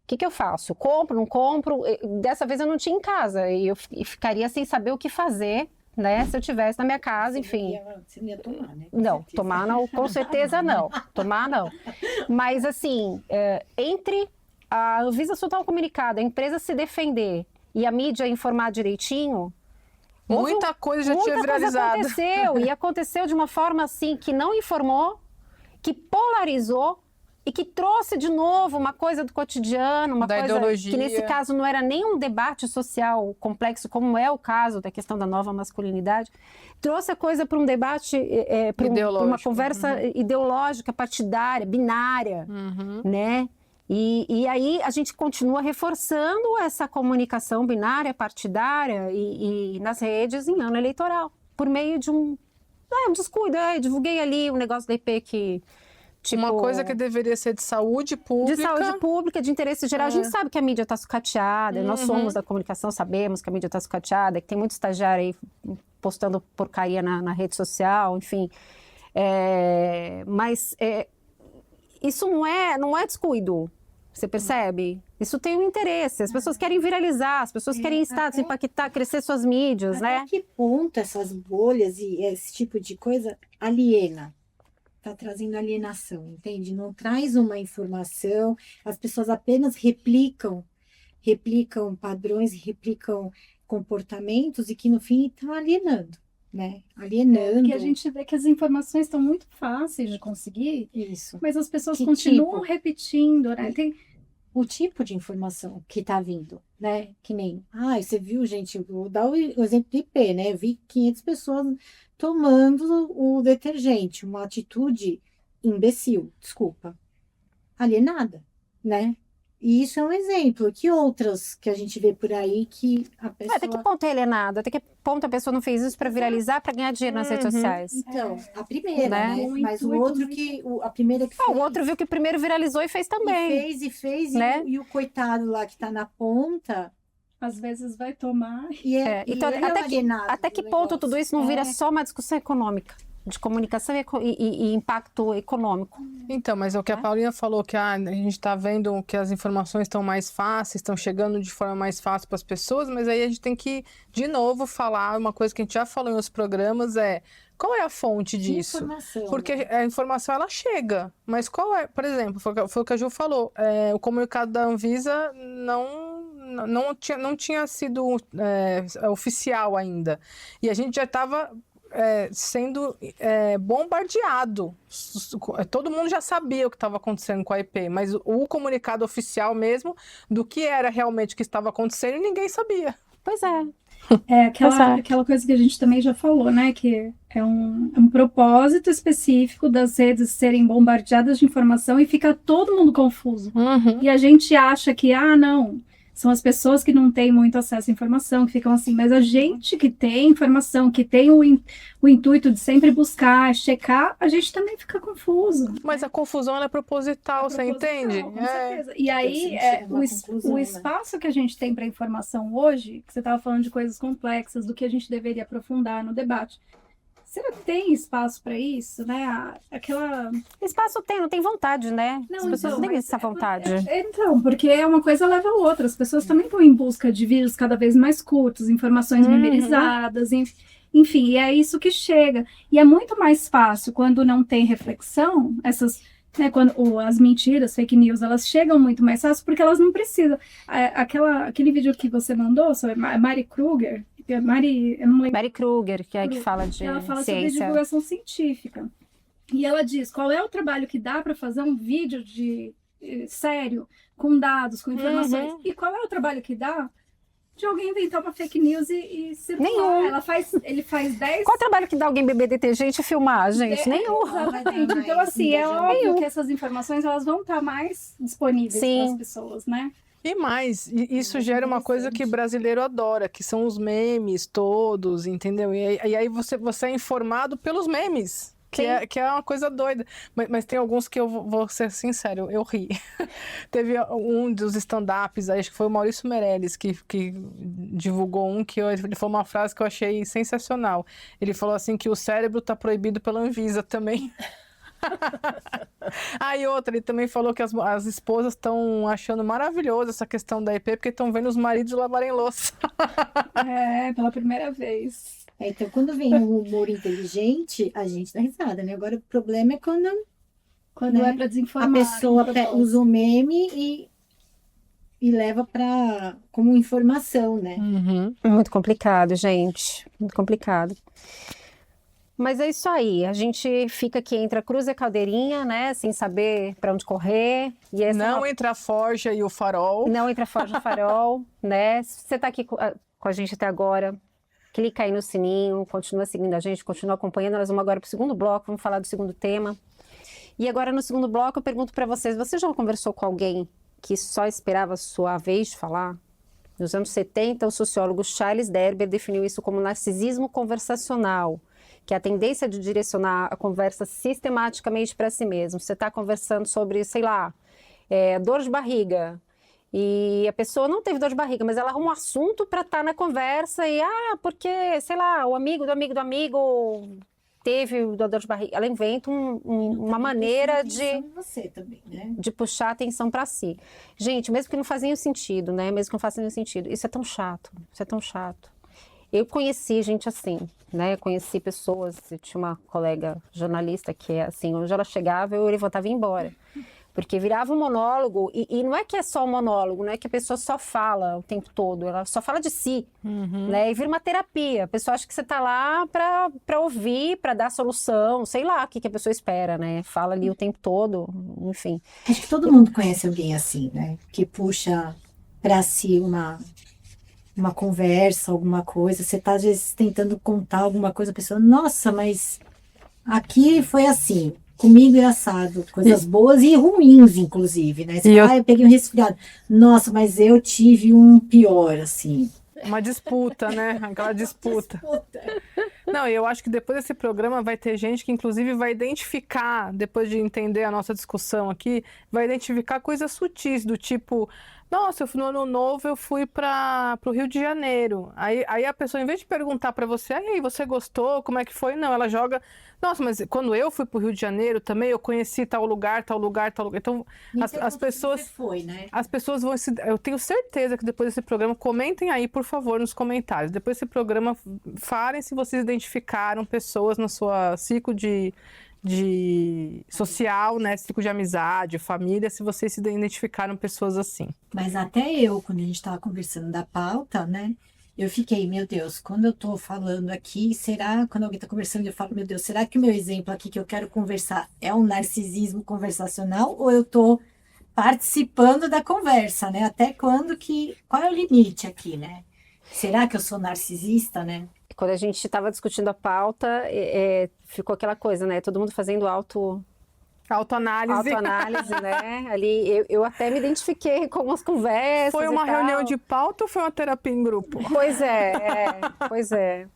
O que eu faço? Compro, não compro? Dessa vez eu não tinha em casa e eu ficaria sem saber o que fazer, né? Se eu tivesse na minha casa, enfim. Você não ia tomar, né? Não, tomar não, com certeza não. Tomar não. Mas assim, entre a Anvisa soltar um comunicado, a empresa se defender e a mídia informar direitinho... Muita coisa já tinha viralizado. Muita coisa aconteceu, e aconteceu de uma forma assim que não informou, que polarizou, e que trouxe de novo uma coisa do cotidiano, uma Da coisa ideologia. que nesse caso não era nem um debate social complexo, como é o caso da questão da nova masculinidade, trouxe a coisa para um debate, para uma Ideológico. conversa ideológica, partidária, binária, né? E aí a gente continua reforçando essa comunicação binária, partidária e nas redes em ano eleitoral, por meio de um descuido. Eu divulguei ali um negócio da IP que... Tipo, uma coisa que deveria ser de saúde pública. De saúde pública, de interesse geral. A gente sabe que a mídia está sucateada, nós somos da comunicação, sabemos que a mídia está sucateada, que tem muito estagiário aí postando porcaria na rede social, enfim. Mas isso não é descuido, você percebe? Isso tem um interesse, as pessoas querem viralizar, as pessoas querem status, impactar, crescer suas mídias, né? Até que ponto essas bolhas e esse tipo de coisa aliena? Está trazendo alienação, entende? Não traz uma informação, as pessoas apenas replicam padrões, replicam comportamentos e que no fim estão alienando, né? Alienando. Porque a gente vê que as informações estão muito fáceis de conseguir, Isso. mas as pessoas Que continuam tipo? repetindo, né? O tipo de informação que está vindo, né? Que nem, você viu, gente, vou dar o exemplo do IP, né? Eu vi 500 pessoas tomando o detergente, uma atitude imbecil, desculpa, alienada, né? E isso é um exemplo. Que outras que a gente vê por aí que a pessoa... Até que ponto é alienado? Até que ponto a pessoa não fez isso para viralizar, para ganhar dinheiro nas redes sociais? Então, a primeira, Né? né? Mas o outro a primeira que fez... O outro viu que o primeiro viralizou e fez também. E fez, né? e o coitado lá que tá na ponta... Às vezes vai tomar. Então, ele é alienado até que do ponto negócio. tudo isso não vira só uma discussão econômica, de comunicação e impacto econômico? Então, mas é o que a Paulinha falou, que a gente está vendo que as informações estão mais fáceis, estão chegando de forma mais fácil para as pessoas, mas aí a gente tem que, de novo, falar uma coisa que a gente já falou em outros programas, qual é a fonte disso? Informação, Porque né? a informação, ela chega, mas qual é, por exemplo, foi o que a Ju falou, o comunicado da Anvisa não tinha sido oficial ainda, e a gente já estava sendo bombardeado. Todo mundo já sabia o que estava acontecendo com a IP, mas o comunicado oficial mesmo do que era realmente o que estava acontecendo, ninguém sabia. Pois é. Aquela coisa que a gente também já falou, né? Que é um propósito específico das redes serem bombardeadas de informação e fica todo mundo confuso. E a gente acha que, não, são as pessoas que não têm muito acesso à informação, que ficam assim, mas a gente que tem informação, que tem o intuito de sempre buscar, checar, a gente também fica confuso. Mas a confusão ela é proposital, você entende? Com certeza. E aí, conclusão, o né? espaço que a gente tem para informação hoje, que você estava falando de coisas complexas, do que a gente deveria aprofundar no debate. Será que tem espaço para isso, né? Espaço tem, não tem vontade, né? As pessoas não têm essa vontade. Então, porque uma coisa leva a outra. As pessoas também vão em busca de vídeos cada vez mais curtos, informações memorizadas, enfim, e é isso que chega. E é muito mais fácil quando não tem reflexão, quando as mentiras, fake news, elas chegam muito mais fácil porque elas não precisam. Aquele vídeo que você mandou sobre Mari Kruger, eu não lembro. Mary Kruger, que fala de ela fala sobre ciência. divulgação científica. E ela diz qual é o trabalho que dá para fazer um vídeo sério, com dados, com informações. E qual é o trabalho que dá de alguém inventar uma fake news e circular. Nenhum. Ele faz 10... Qual o trabalho que dá alguém beber detergente e filmar, gente? Nenhum. Exatamente. Então, assim, é óbvio que essas informações elas vão estar mais disponíveis para as pessoas, né? E mais, isso gera uma coisa que brasileiro adora, que são os memes todos, entendeu? E aí você é informado pelos memes, que é uma coisa doida. Mas tem alguns que eu vou ser sincero, eu ri. Teve um dos stand-ups, acho que foi o Maurício Meirelles, que divulgou ele falou uma frase que eu achei sensacional. Ele falou assim que o cérebro tá proibido pela Anvisa também. E outra, ele também falou que as esposas estão achando maravilhoso essa questão da IP, porque estão vendo os maridos lavarem louça. Pela primeira vez. Então, quando vem um humor inteligente, a gente dá risada, né? Agora, o problema é quando é para desinformar. A pessoa usa o meme e leva como informação, né? Muito complicado, gente. Muito complicado. Mas é isso aí, a gente fica aqui entre a cruz e a caldeirinha, né, sem saber para onde correr. E essa Não entre a forja e o farol. Não entre a forja e o farol, né? Se você está aqui com a gente até agora, clica aí no sininho, continua seguindo a gente, continua acompanhando. Nós vamos agora para o segundo bloco, vamos falar do segundo tema. E agora no segundo bloco eu pergunto para vocês, você já conversou com alguém que só esperava a sua vez de falar? Nos anos 70, o sociólogo Charles Derber definiu isso como narcisismo conversacional, que é a tendência de direcionar a conversa sistematicamente para si mesmo. Você está conversando sobre, sei lá, dor de barriga, e a pessoa não teve dor de barriga, mas ela arruma um assunto para estar na conversa e, porque, sei lá, o amigo do amigo do amigo teve dor de barriga. Ela inventa uma maneira você também, né? de puxar a atenção para si. Gente, mesmo que não fazia nenhum sentido, né? Mesmo que não faça nenhum sentido, isso é tão chato, isso é tão chato. Eu conheci gente assim, né? Eu conheci pessoas, eu tinha uma colega jornalista que é assim, onde ela chegava, eu levantava e ia embora. Porque virava um monólogo, e não é que é só um monólogo, não é que a pessoa só fala o tempo todo, ela só fala de si, né? E vira uma terapia. A pessoa acha que você está lá para ouvir, para dar solução, sei lá o que a pessoa espera, né? Fala ali o tempo todo, enfim. Acho que todo mundo conhece alguém assim, né? Que puxa para si uma conversa, alguma coisa. Você está às vezes tentando contar alguma coisa, a pessoa, nossa, mas aqui foi assim. Comigo é assado, coisas boas e ruins, inclusive, né? Você fala, eu peguei um resfriado. Nossa, mas eu tive um pior, assim. Uma disputa, né? Aquela disputa. Não, eu acho que depois desse programa vai ter gente que, inclusive, vai identificar, depois de entender a nossa discussão aqui, vai identificar coisas sutis, do tipo, nossa, no ano novo eu fui para o Rio de Janeiro. Aí a pessoa, em vez de perguntar para você, aí você gostou, como é que foi? Não, ela joga, nossa, mas quando eu fui para o Rio de Janeiro também, eu conheci tal lugar, tal lugar, tal lugar. Então, as pessoas... Você foi, né? As pessoas vão se... Eu tenho certeza que depois desse programa, comentem aí, por favor, nos comentários. Depois desse programa, falem se vocês identificaram pessoas no seu ciclo de social, né? Ciclo de amizade, família, se vocês se identificaram pessoas assim. Mas até eu, quando a gente estava conversando da pauta, né? Eu fiquei, meu Deus, quando eu estou falando aqui, quando alguém está conversando, eu falo, meu Deus, será que o meu exemplo aqui que eu quero conversar é um narcisismo conversacional ou eu estou participando da conversa, né? Até qual é o limite aqui, né? Será que eu sou narcisista, né? Quando a gente estava discutindo a pauta, ficou aquela coisa, né? Todo mundo fazendo autoanálise, né? Ali, eu até me identifiquei com umas conversas. Foi uma reunião de pauta ou foi uma terapia em grupo? Pois é.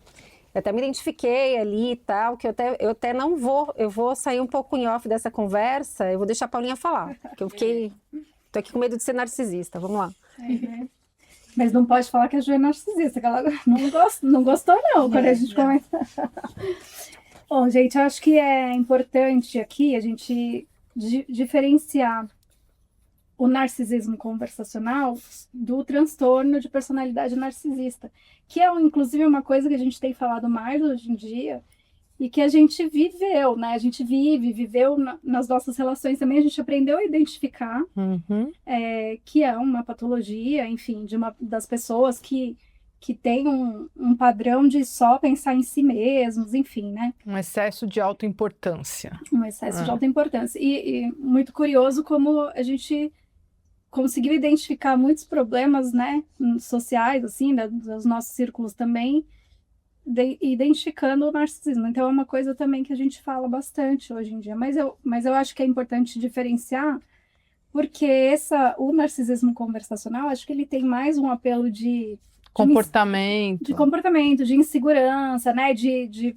Eu até me identifiquei ali e tal, que eu até não vou, eu vou sair um pouco em off dessa conversa, eu vou deixar a Paulinha falar, porque eu tô aqui com medo de ser narcisista, vamos lá. Mas não pode falar que a Ju é narcisista, que ela não gostou não, quando a gente começa. Bom, gente, eu acho que é importante aqui a gente diferenciar o narcisismo conversacional do transtorno de personalidade narcisista, que é, inclusive, uma coisa que a gente tem falado mais hoje em dia e que a gente viveu, né? A gente viveu nas nossas relações também, a gente aprendeu a identificar que é uma patologia, enfim, das pessoas que tem um padrão de só pensar em si mesmos, enfim, né? Um excesso de autoimportância. Um excesso de autoimportância. E muito curioso como a gente conseguiu identificar muitos problemas, né, sociais, assim, dos nossos círculos também, identificando o narcisismo. Então é uma coisa também que a gente fala bastante hoje em dia. Mas eu acho que é importante diferenciar, porque o narcisismo conversacional, acho que ele tem mais um apelo de comportamento, de insegurança, né, de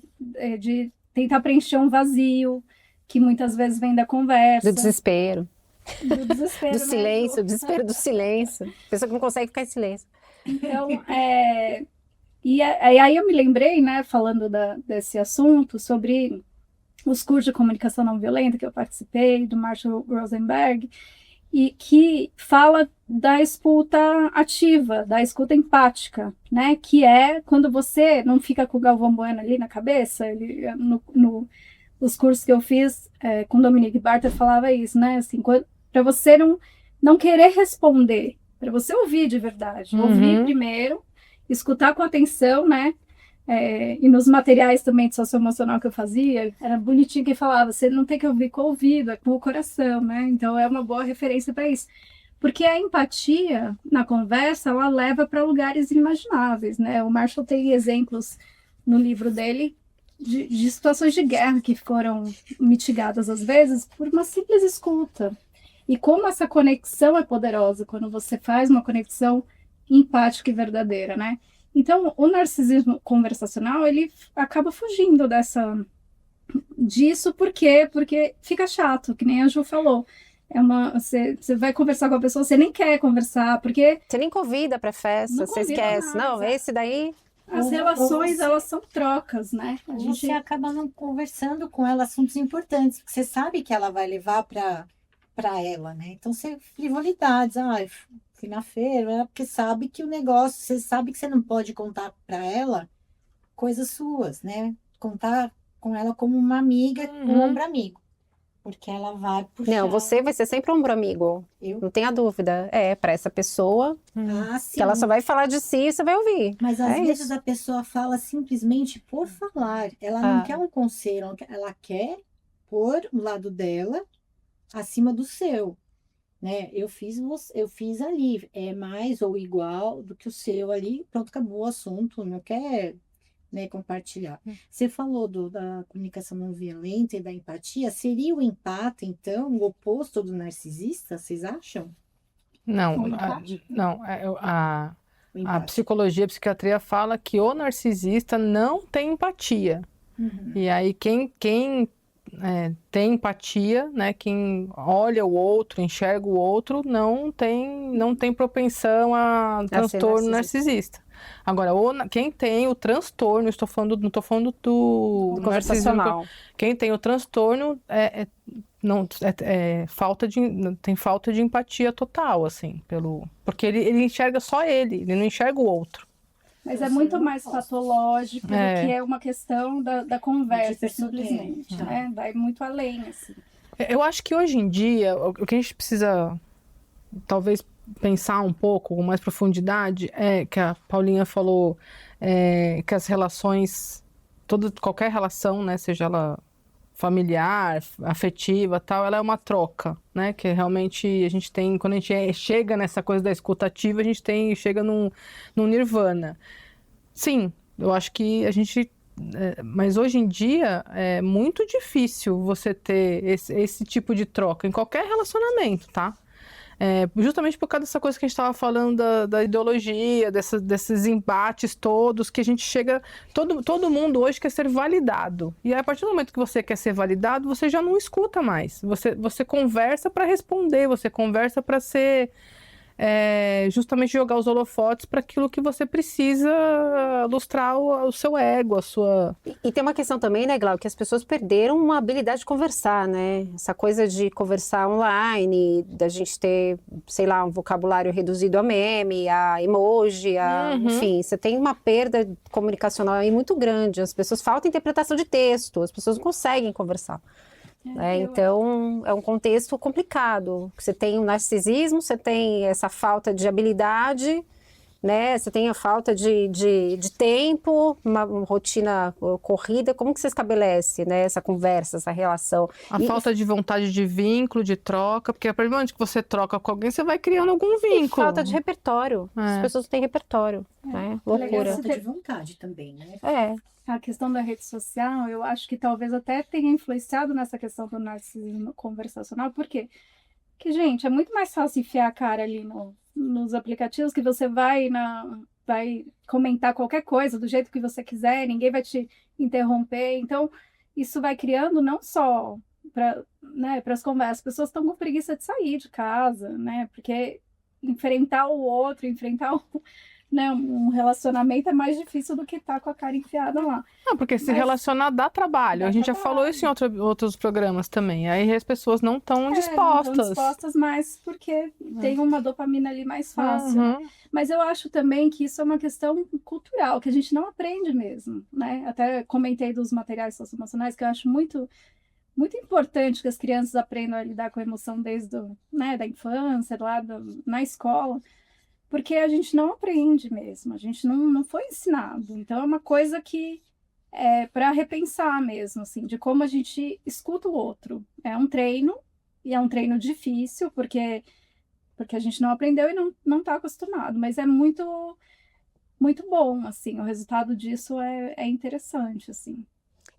tentar preencher um vazio que muitas vezes vem da conversa. Do desespero. Do silêncio, do desespero do silêncio. Pessoa que não consegue ficar em silêncio. Então, e aí eu me lembrei, né, falando desse assunto, sobre os cursos de comunicação não violenta que eu participei, do Marshall Rosenberg, e que fala da escuta ativa, da escuta empática, né, que é quando você não fica com o Galvão Bueno ali na cabeça. Os cursos que eu fiz com Dominique Barter falava isso, né, assim, para você não querer responder, para você ouvir de verdade, ouvir primeiro, escutar com atenção, né, E nos materiais também de socioemocional que eu fazia, era bonitinho que falava, você não tem que ouvir com o ouvido, é com o coração, né? Então é uma boa referência para isso. Porque a empatia na conversa, ela leva para lugares inimagináveis, né? O Marshall tem exemplos no livro dele de situações de guerra que foram mitigadas às vezes por uma simples escuta. E como essa conexão é poderosa quando você faz uma conexão empática e verdadeira, né? Então, o narcisismo conversacional, ele acaba fugindo disso, por quê? Porque fica chato, que nem a Ju falou. Você vai conversar com a pessoa, você nem quer conversar, porque... Você nem convida para festa, você esquece. Não, esse daí... As relações, elas são trocas, né? Você acaba não conversando com ela assuntos importantes, porque você sabe que ela vai levar para ela, né? Então, frivolidades. Fui na feira, porque sabe que o negócio, você sabe que você não pode contar para ela coisas suas, né? Contar com ela como uma amiga, um ombro amigo. Porque ela vai puxar. Não, você vai ser sempre um ombro amigo. Não tenha dúvida. Para essa pessoa, que ela só vai falar de si e você vai ouvir. Mas às vezes a pessoa fala simplesmente por falar. Ela não quer um conselho, ela quer pôr o lado dela acima do seu. Né? Eu fiz ali, é mais ou igual do que o seu ali, pronto, acabou o assunto, não quer, né, compartilhar. Você falou da comunicação não violenta e da empatia, seria o empata, então, o oposto do narcisista, vocês acham? Não, a psicologia, a psiquiatria fala que o narcisista não tem empatia. E aí quem tem empatia, né? Quem olha o outro, enxerga o outro, não tem propensão a transtorno narcisista. Agora, quem tem o transtorno, não estou falando do conversacional. Quem tem o transtorno tem falta de empatia total, assim, porque ele enxerga só ele não enxerga o outro. Mas é muito mais patológico do que é uma questão da conversa, simplesmente, né? Vai muito além, assim. Eu acho que hoje em dia, o que a gente precisa, talvez, pensar um pouco com mais profundidade, que a Paulinha falou, que as relações, qualquer relação, né, seja ela familiar, afetiva, tal, ela é uma troca, né? Que realmente a gente tem, quando a gente chega nessa coisa da escuta ativa, chega num nirvana. Sim, eu acho que a gente... mas hoje em dia é muito difícil você ter esse tipo de troca em qualquer relacionamento, tá? Justamente por causa dessa coisa que a gente estava falando da ideologia, desses embates todos, que a gente chega... Todo mundo hoje quer ser validado. E a partir do momento que você quer ser validado, você já não escuta mais. Você conversa para responder, você conversa para ser... justamente jogar os holofotes para aquilo que você precisa lustrar o seu ego, a sua... E tem uma questão também, né, Glau, que as pessoas perderam uma habilidade de conversar, né? Essa coisa de conversar online, da gente ter, sei lá, um vocabulário reduzido a meme, a emoji, enfim, você tem uma perda comunicacional aí muito grande. As pessoas faltam interpretação de texto, as pessoas não conseguem conversar. Então, é um contexto complicado. Você tem o narcisismo, você tem essa falta de habilidade, né? Você tem a falta de tempo, uma rotina corrida. Como que você estabelece, né, essa conversa, essa relação? Falta de vontade de vínculo, de troca, porque a partir do momento que você troca com alguém, você vai criando algum vínculo. E falta de repertório. As pessoas não têm repertório, né? Loucura. Falta de vontade também, né? A questão da rede social, eu acho que talvez até tenha influenciado nessa questão do narcisismo conversacional. Por quê? Porque, gente, é muito mais fácil enfiar a cara ali nos aplicativos, que você vai comentar qualquer coisa do jeito que você quiser, ninguém vai te interromper. Então, isso vai criando não só para as conversas, as pessoas estão com preguiça de sair de casa, né? Porque enfrentar o outro, né, um relacionamento é mais difícil do que estar com a cara enfiada lá. Não, porque se relacionar dá trabalho. A gente já falou isso em outros programas também. Aí as pessoas não estão dispostas. Não estão dispostas mais porque tem uma dopamina ali mais fácil. Né? Mas eu acho também que isso é uma questão cultural, que a gente não aprende mesmo. Né? Até comentei dos materiais socioemocionais, que eu acho muito, muito importante que as crianças aprendam a lidar com a emoção desde da infância, na escola. porque a gente não aprende mesmo, a gente não foi ensinado. Então é uma coisa que é para repensar mesmo, assim, de como a gente escuta o outro. É um treino, e é um treino difícil, porque a gente não aprendeu e não está acostumado, mas é muito, muito bom, assim, o resultado disso é interessante, assim.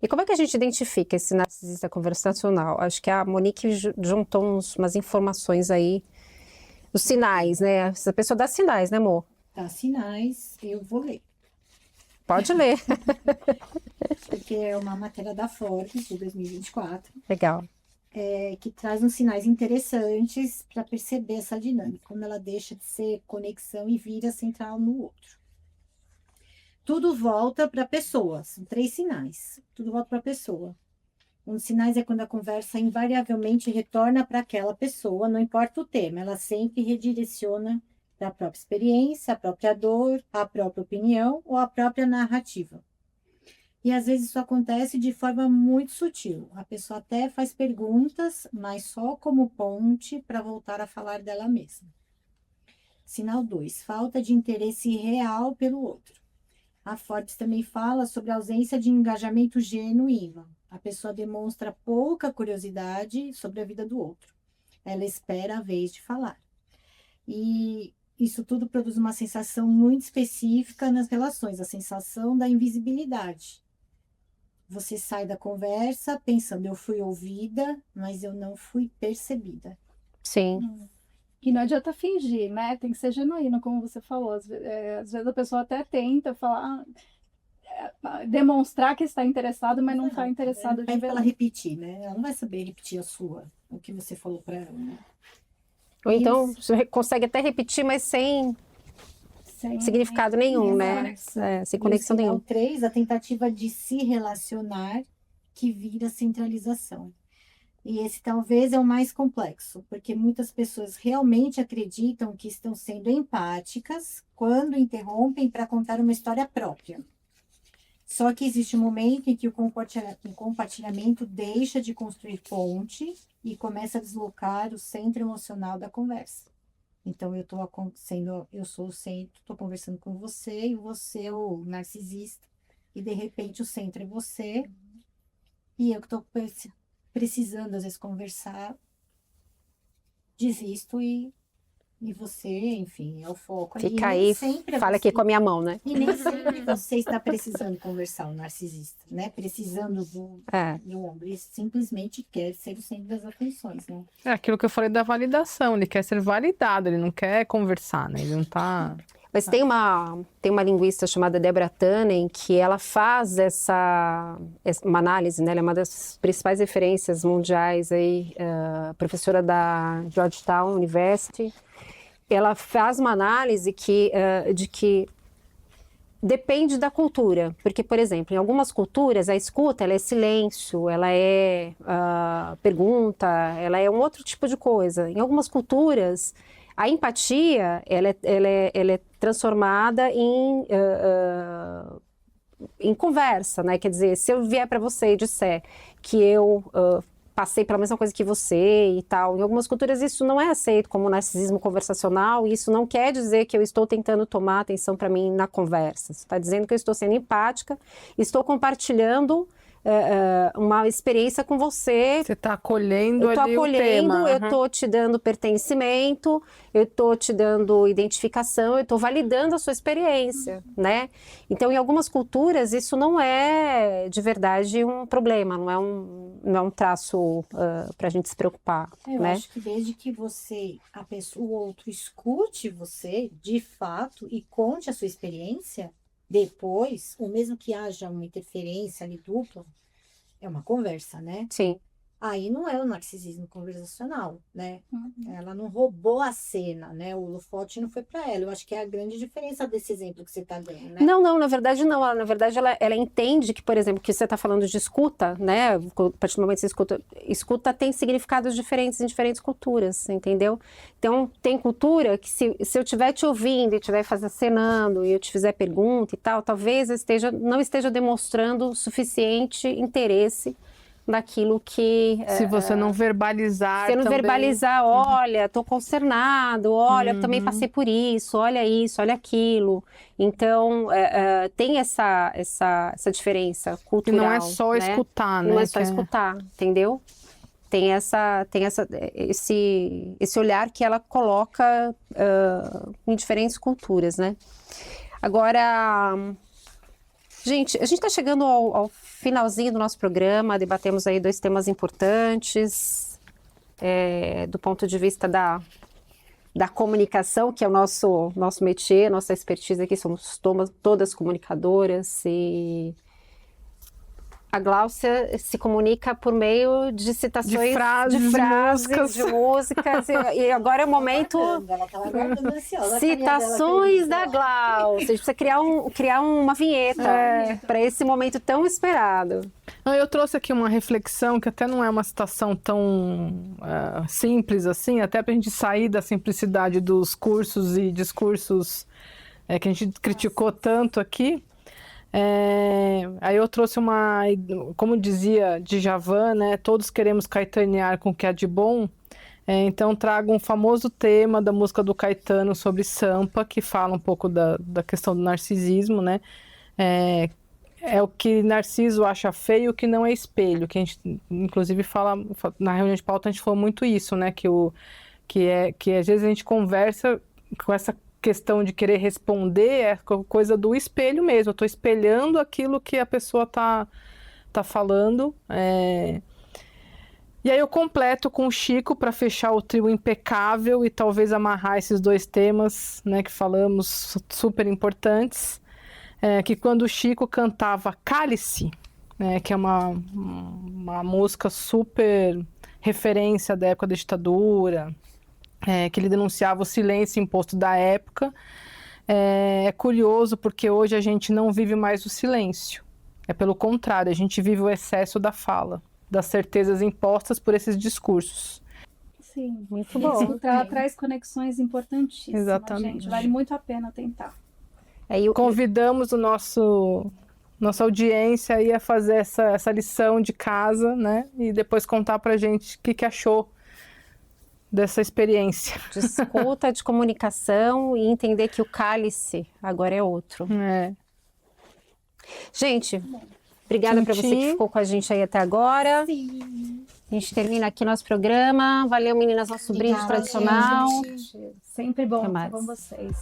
E como é que a gente identifica esse narcisista conversacional? Acho que a Monique juntou umas informações aí, os sinais, né? Essa pessoa dá sinais, né, amor? Dá sinais, eu vou ler. Pode ler. Porque é uma matéria da Forbes, de 2024. Legal. Que traz uns sinais interessantes para perceber essa dinâmica, como ela deixa de ser conexão e vira central no outro. Tudo volta para a pessoa, são 3 sinais. Tudo volta para a pessoa. Um dos sinais é quando a conversa invariavelmente retorna para aquela pessoa, não importa o tema, ela sempre redireciona para a própria experiência, a própria dor, a própria opinião ou a própria narrativa. E às vezes isso acontece de forma muito sutil. A pessoa até faz perguntas, mas só como ponte para voltar a falar dela mesma. Sinal 2, falta de interesse real pelo outro. A Forbes também fala sobre a ausência de engajamento genuíno. A pessoa demonstra pouca curiosidade sobre a vida do outro. Ela espera a vez de falar. E isso tudo produz uma sensação muito específica nas relações, a sensação da invisibilidade. Você sai da conversa pensando, eu fui ouvida, mas eu não fui percebida. Sim. E não adianta fingir, né? Tem que ser genuíno, como você falou. Às vezes a pessoa até tenta falar, demonstrar que está interessado, mas não está interessado de verdade. verdade. Ela repetir, né? Ela não vai saber repetir o que você falou para ela, né? Ou então, você consegue até repetir, mas sem significado nenhum, né? Sem conexão nenhuma. 3, a tentativa de se relacionar que vira centralização. E esse talvez é o mais complexo, porque muitas pessoas realmente acreditam que estão sendo empáticas quando interrompem para contar uma história própria. Só que existe um momento em que o compartilhamento deixa de construir ponte e começa a deslocar o centro emocional da conversa. Então, eu sou o centro, estou conversando com você e você é o narcisista. E, de repente, o centro é você e eu que estou precisando, às vezes, conversar, desisto e você, enfim, é o foco. Fica aí, fala aqui com a minha mão, né? E nem sempre você está precisando conversar, o narcisista, né? Precisando do ombro. Ele simplesmente quer ser o centro das atenções, né? É aquilo que eu falei da validação, ele quer ser validado, ele não quer conversar, né? Ele não tá... Mas tem uma linguista chamada Deborah Tannen que ela faz uma análise, né? Ela é uma das principais referências mundiais aí, professora da Georgetown University. Ela faz uma análise de que depende da cultura, porque, por exemplo, em algumas culturas a escuta ela é silêncio, ela é pergunta, ela é um outro tipo de coisa. Em algumas culturas a empatia ela é transformada em conversa, né? Quer dizer, se eu vier para você e disser que eu passei pela mesma coisa que você e tal, em algumas culturas isso não é aceito como narcisismo conversacional, e isso não quer dizer que eu estou tentando tomar atenção para mim na conversa. Você está dizendo que eu estou sendo empática, estou compartilhando uma experiência com você. Você está acolhendo o tema. Eu estou te dando pertencimento, eu estou te dando identificação, eu estou validando a sua experiência, né? Então, em algumas culturas, isso não é de verdade um problema, não é um traço para a gente se preocupar. Eu acho que desde que o outro escute você, de fato, e conte a sua experiência, depois, ou mesmo que haja uma interferência ali dupla, é uma conversa, né? Sim. Aí não é o narcisismo conversacional, né? Ela não roubou a cena, né? O holofote não foi para ela. Eu acho que é a grande diferença desse exemplo que você está dando, né? Não, na verdade não. Na verdade ela entende que, por exemplo, que você está falando de escuta, né? A partir do momento que você escuta tem significados diferentes em diferentes culturas, entendeu? Então, tem cultura que se eu estiver te ouvindo e estiver acenando e eu te fizer pergunta e tal, talvez eu não esteja demonstrando suficiente interesse daquilo que... Se você não verbalizar Se eu não também. verbalizar, olha, tô consternado, olha, eu também passei por isso, olha aquilo. Então, tem essa diferença Que cultural. não é só né? escutar, né? Não é só escutar, entendeu? Tem esse olhar que ela coloca em diferentes culturas, né? Agora, gente, a gente está chegando ao finalzinho do nosso programa, debatemos aí 2 temas importantes, do ponto de vista da comunicação, que é o nosso métier, nossa expertise aqui, somos todas comunicadoras, e a Gláucia se comunica por meio de citações, de músicas, e agora é o momento... Ela tava aguardando ansiosa. Citações da Gláucia. A gente precisa criar uma vinheta para esse momento tão esperado. Eu trouxe aqui uma reflexão que até não é uma citação tão simples assim, até para a gente sair da simplicidade dos cursos e discursos que a gente criticou tanto aqui. Aí eu trouxe como dizia Djavan, né? Todos queremos caetanear com o que há de bom. Então trago um famoso tema da música do Caetano sobre Sampa, que fala um pouco da questão do narcisismo, né? É o que Narciso acha feio, o que não é espelho, que a gente inclusive fala na reunião de pauta, a gente falou muito isso, né? Que às vezes a gente conversa com essa questão de querer responder, coisa do espelho mesmo. Eu estou espelhando aquilo que a pessoa tá falando. E aí eu completo com o Chico para fechar o trio impecável e talvez amarrar esses 2 temas, né, que falamos, super importantes. Que quando o Chico cantava Cálice, né, que é uma música super referência da época da ditadura, que ele denunciava o silêncio imposto da época. É curioso porque hoje a gente não vive mais o silêncio. Pelo contrário, a gente vive o excesso da fala, das certezas impostas por esses discursos. Sim, muito bom. Escutar traz conexões importantíssimas, Exatamente. gente. Vale muito a pena tentar. Convidamos nossa audiência aí a fazer essa lição de casa, né? E depois contar pra gente o que achou dessa experiência. De escuta, de comunicação e entender que o cálice agora é outro. Gente, obrigada para você que ficou com a gente aí até agora. Sim. A gente termina aqui nosso programa. Valeu, meninas, nosso brinde tradicional. Gente. Sempre bom estar com vocês.